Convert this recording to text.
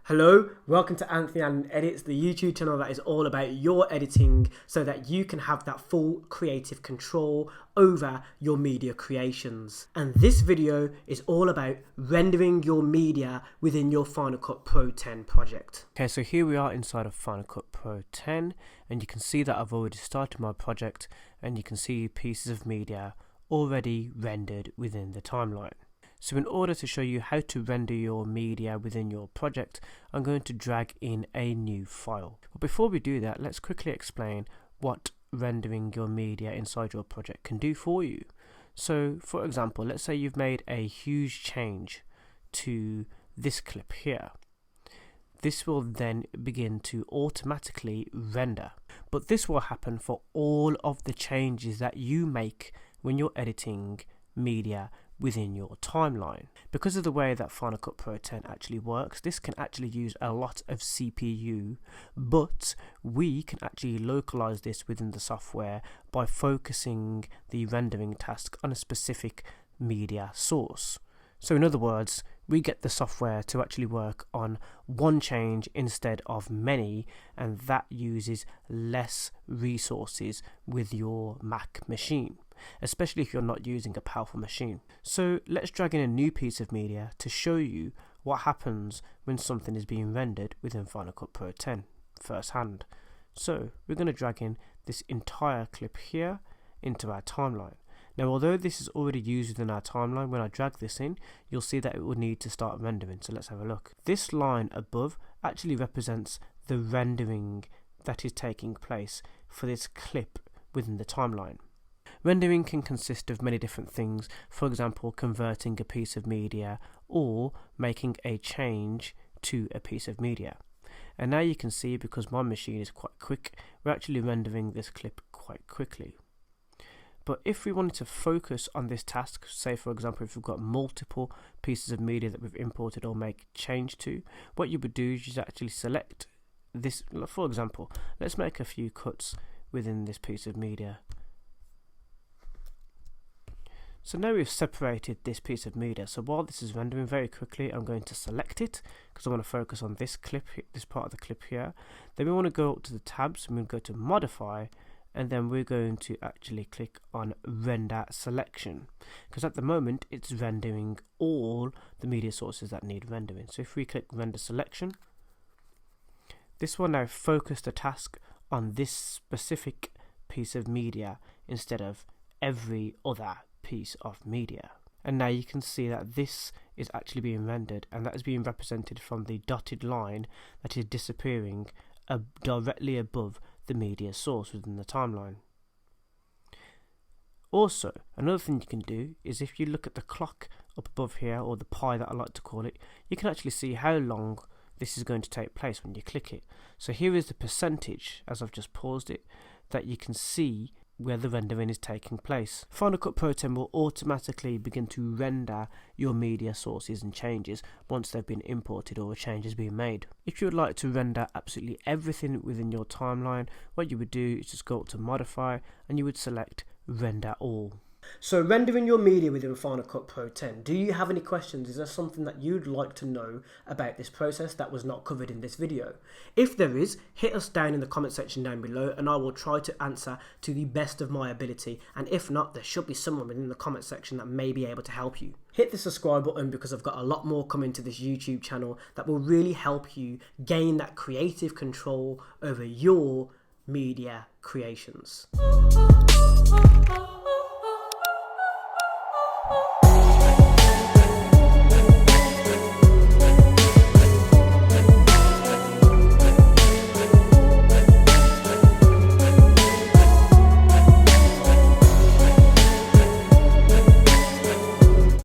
Hello, welcome to AnthonyAllenEdits, the YouTube channel that is all about your editing so that you can have that full creative control over your media creations. And this video is all about rendering your media within your Final Cut Pro 10 project. Okay, so here we are inside of Final Cut Pro 10 and you can see that I've already started my project and you can see pieces of media already rendered within the timeline. So in order to show you how to render your media within your project, I'm going to drag in a new file. But before we do that, let's quickly explain what rendering your media inside your project can do for you. So for example, let's say you've made a huge change to this clip here. This will then begin to automatically render. But this will happen for all of the changes that you make when you're editing media within your timeline. Because of the way that Final Cut Pro 10 actually works, this can actually use a lot of CPU, but we can actually localize this within the software by focusing the rendering task on a specific media source. So in other words, we get the software to actually work on one change instead of many, and that uses less resources with your Mac machine, especially if you're not using a powerful machine. So let's drag in a new piece of media to show you what happens when something is being rendered within Final Cut Pro 10 firsthand. So we're going to drag in this entire clip here into our timeline. Now, although this is already used within our timeline, when I drag this in, you'll see that it will need to start rendering. So let's have a look. This line above actually represents the rendering that is taking place for this clip within the timeline. Rendering can consist of many different things, for example, converting a piece of media or making a change to a piece of media. And now you can see, because my machine is quite quick, we're actually rendering this clip quite quickly. But if we wanted to focus on this task, say for example if we've got multiple pieces of media that we've imported or make change to, what you would do is just actually select this. For example, let's make a few cuts within this piece of media. So now we've separated this piece of media. So while this is rendering very quickly, I'm going to select it because I want to focus on this clip, this part of the clip here. Then we want to go up to the tabs and we'll go to modify, and then we're going to actually click on render selection, because at the moment it's rendering all the media sources that need rendering. So if we click render selection, this will now focus the task on this specific piece of media instead of every other piece of media. And now you can see that this is actually being rendered, and that is being represented from the dotted line that is disappearing directly above the media source within the timeline. Also, another thing you can do is if you look at the clock up above here, or the pie that I like to call it, you can actually see how long this is going to take place when you click it. So here is the percentage, as I've just paused it, that you can see where the rendering is taking place. Final Cut Pro 10 will automatically begin to render your media sources and changes once they've been imported or a change has been made. If you would like to render absolutely everything within your timeline, what you would do is just go up to modify and you would select render all. So rendering your media within Final Cut Pro 10, do you have any questions? Is there something that you'd like to know about this process that was not covered in this video? If there is, hit us down in the comment section down below and I will try to answer to the best of my ability, and if not, there should be someone within the comment section that may be able to help you. Hit the subscribe button because I've got a lot more coming to this YouTube channel that will really help you gain that creative control over your media creations.